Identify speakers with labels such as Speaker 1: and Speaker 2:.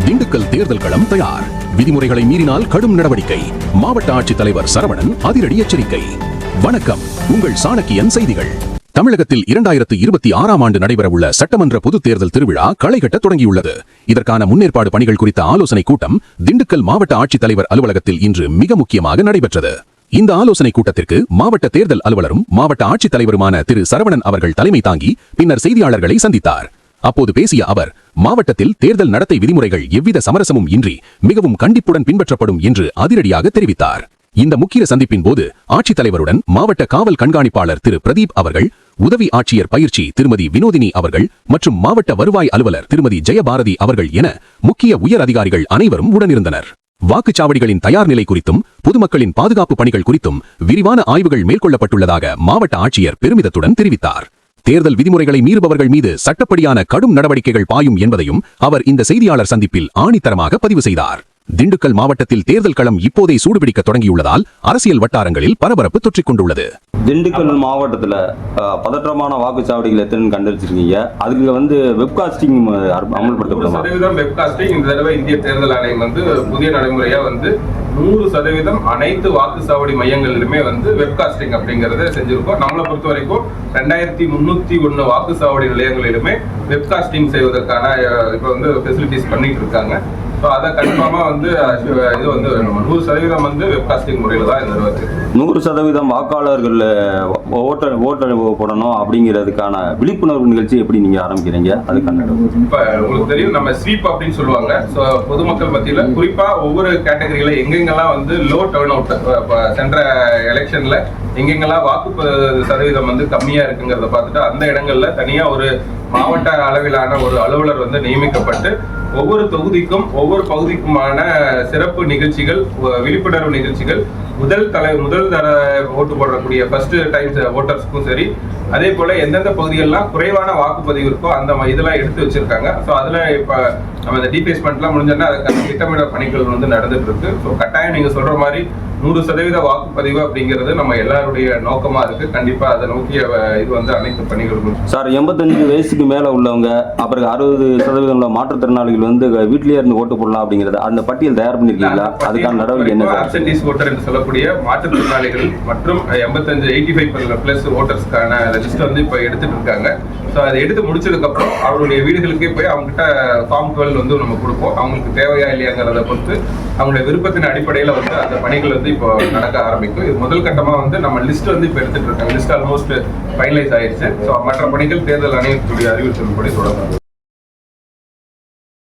Speaker 1: திண்டுக்கல் தேர்தல் களம் தயார். விதிமுறைகளை மீறினால் கடும் நடவடிக்கை. மாவட்ட ஆட்சித்தலைவர் சரவணன் அதிரடி எச்சரிக்கை. வணக்கம், உங்கள் சாணக்கியன் செய்திகள். தமிழகத்தில் 2026ஆம் ஆண்டு நடைபெறவுள்ள சட்டமன்ற பொதுத் தேர்தல் திருவிழா களைகட்ட தொடங்கியுள்ளது. இதற்கான முன்னேற்பாடு பணிகள் குறித்த ஆலோசனைக் கூட்டம் திண்டுக்கல் மாவட்ட ஆட்சித்தலைவர் அலுவலகத்தில் இன்று மிக முக்கியமாக நடைபெற்றது. இந்த ஆலோசனைக் கூட்டத்திற்கு மாவட்ட தேர்தல் அலுவலரும் மாவட்ட ஆட்சித்தலைவருமான திரு சரவணன் அவர்கள் தலைமை தாங்கி பின்னர் செய்தியாளர்களை சந்தித்தார். அப்போது பேசிய அவர், மாவட்டத்தில் தேர்தல் நடத்தை விதிமுறைகள் எவ்வித சமரசமும் இன்றி மிகவும் கண்டிப்புடன் பின்பற்றப்படும் என்று அதிரடியாக தெரிவித்தார். இந்த முக்கிய சந்திப்பின் போது ஆட்சித்தலைவருடன் மாவட்ட காவல் கண்காணிப்பாளர் திரு பிரதீப் அவர்கள், உதவி ஆட்சியர் பயிற்சி திருமதி வினோதினி அவர்கள் மற்றும் மாவட்ட வருவாய் அலுவலர் திருமதி ஜெயபாரதி அவர்கள் என முக்கிய உயர் அதிகாரிகள் அனைவரும் உடனிருந்தனர். வாக்குச்சாவடிகளின் தயார் நிலை குறித்தும் பொதுமக்களின் பாதுகாப்பு பணிகள் குறித்தும் விரிவான ஆய்வுகள் மேற்கொள்ளப்பட்டுள்ளதாக மாவட்ட ஆட்சியர் பெருமிதத்துடன் தெரிவித்தார். தேர்தல் விதிமுறைகளை மீறுபவர்கள் மீது சட்டப்படியான கடும் நடவடிக்கைகள் பாயும் என்பதையும் அவர் இந்த செய்தியாளர் சந்திப்பில் ஆணித்தரமாக பதிவு செய்தார். திண்டுக்கல் மாவட்டத்தில் தேர்தல் களம் இப்போதே சூடுபிடிக்க தொடங்கியுள்ளதால் அரசியல் வட்டாரங்களில் பரபரப்பு தொற்றிக் கொண்டுள்ளது.
Speaker 2: திண்டுக்கல் மாவட்டத்தில் பதற்றமான வாக்குச்சாவடிகள் எத்தனை கண்டறிச்சிருக்கீங்க? அதுக்கு வெப்காஸ்டிங் அமல்படுத்தப்படுமா?
Speaker 3: வெப்காஸ்டிங் இந்த தடவை இந்திய தேர்தல் ஆணையம் புதிய நடைமுறையா 100% அனைத்து வாக்குச்சாவடி மையங்களிலுமே வெப்காஸ்டிங் அப்படிங்கறத செஞ்சிருக்கோம். நம்மளை பொறுத்த வரைக்கும் 2301 வாக்குச்சாவடி நிலையங்களிலுமே வெப்காஸ்டிங் செய்வதற்கான இப்ப ஃபெசிலிட்டிஸ் பண்ணிட்டு இருக்காங்க. அதை கன்ஃபார்மா இது 100% வெப்காஸ்டிங் முறையில தான் இந்த
Speaker 2: 100% வாக்காளர்கள் ஓட்டர் போடணும் அப்படிங்கிறதுக்கான விழிப்புணர்வு நிகழ்ச்சி எப்படி நீங்க ஆரம்பிக்கிறீங்க? அதுக்கான
Speaker 3: இப்ப உங்களுக்கு தெரியும், நம்ம ஸ்வீப் அப்படின்னு சொல்லுவாங்க. பொதுமக்கள் மத்தியில குறிப்பா ஒவ்வொரு கேட்டகரியில எங்கெங்கெல்லாம் லோ டர்ன் அவுட் சென்ற எலெக்ஷன்ல எங்கெங்கெல்லாம் வாக்கு சதவீதம் கம்மியா இருக்குங்கிறத பார்த்துட்டு அந்த இடங்கள்ல தனியா ஒரு மாவட்ட அளவிலான ஒரு அலுவலர் நியமிக்கப்பட்டு ஒவ்வொரு தொகுதிக்கும் ஒவ்வொரு பகுதிக்குமான சிறப்பு நிகழ்ச்சிகள், விழிப்புணர்வு நிகழ்ச்சிகள் முதல் தர ஓட்டு போடக்கூடிய ஃபர்ஸ்ட் டைம் ஓட்டர்ஸ்க்கும் சரி, அதே போல எந்தெந்த பகுதிகள்லாம் குறைவான வாக்குப்பதிவு இருக்கோ அந்த இதெல்லாம் எடுத்து வச்சிருக்காங்க. ஸோ அதுல இப்ப நம்ம இந்த டிபேஸ்மெண்ட்லாம் முடிஞ்சோன்னா அதுக்கான திட்டமிட பணிகள் நடந்துட்டு இருக்கு. ஸோ கட்டாயம் நீங்க சொல்ற மாதிரி 100% வாக்குப்பதிவு அப்படிங்கிறது நம்ம எல்லாருடைய நோக்கமா இருக்கு. கண்டிப்பா அதை நோக்கிய அனைத்து பணிகளும்.
Speaker 2: சார், 85 வயசுக்கு மேல உள்ளவங்க, அப்புறம் 60% உள்ள மாற்றுத்திறனாளிகள் வீட்டிலேயே இருந்து ஓட்டு போடலாம் அப்படிங்கிறது அந்த பட்டியல் தயார் பண்ணிருக்கீங்களா? அதுக்கான நடவடிக்கை என்ன?
Speaker 3: ஆப்சென்டீஸ் ஓட்டர் என்று சொல்லக்கூடிய மாற்றுத்திறனாளிகள் மற்றும் 85 ஓட்டர்ஸ்க்கான லிஸ்ட் இப்ப எடுத்துட்டு இருக்காங்க. ஸோ அதை எடுத்து முடிச்சதுக்கு அப்புறம் அவருடைய வீடுகளுக்கே போய் அவங்க கிட்ட ஃபார்ம் 12 நம்ம கொடுப்போம். அவங்களுக்கு தேவையா இல்லையாங்கிறத பொறுத்து அவங்களுடைய விருப்பத்தின் அடிப்படையில அந்த பணிகள் இப்போ நடக்க ஆரம்பிக்கும். இது முதல் கட்டமா நம்ம லிஸ்ட் இப்ப எடுத்துட்டு இருக்காங்க. லிஸ்ட் ஆல்மோஸ்ட் ஃபைனலைஸ் ஆயிடுச்சு. ஸோ மற்ற பணிகள் தேர்தல் ஆணையத்துடைய அறிவுறுத்தல்படி தொடரும்.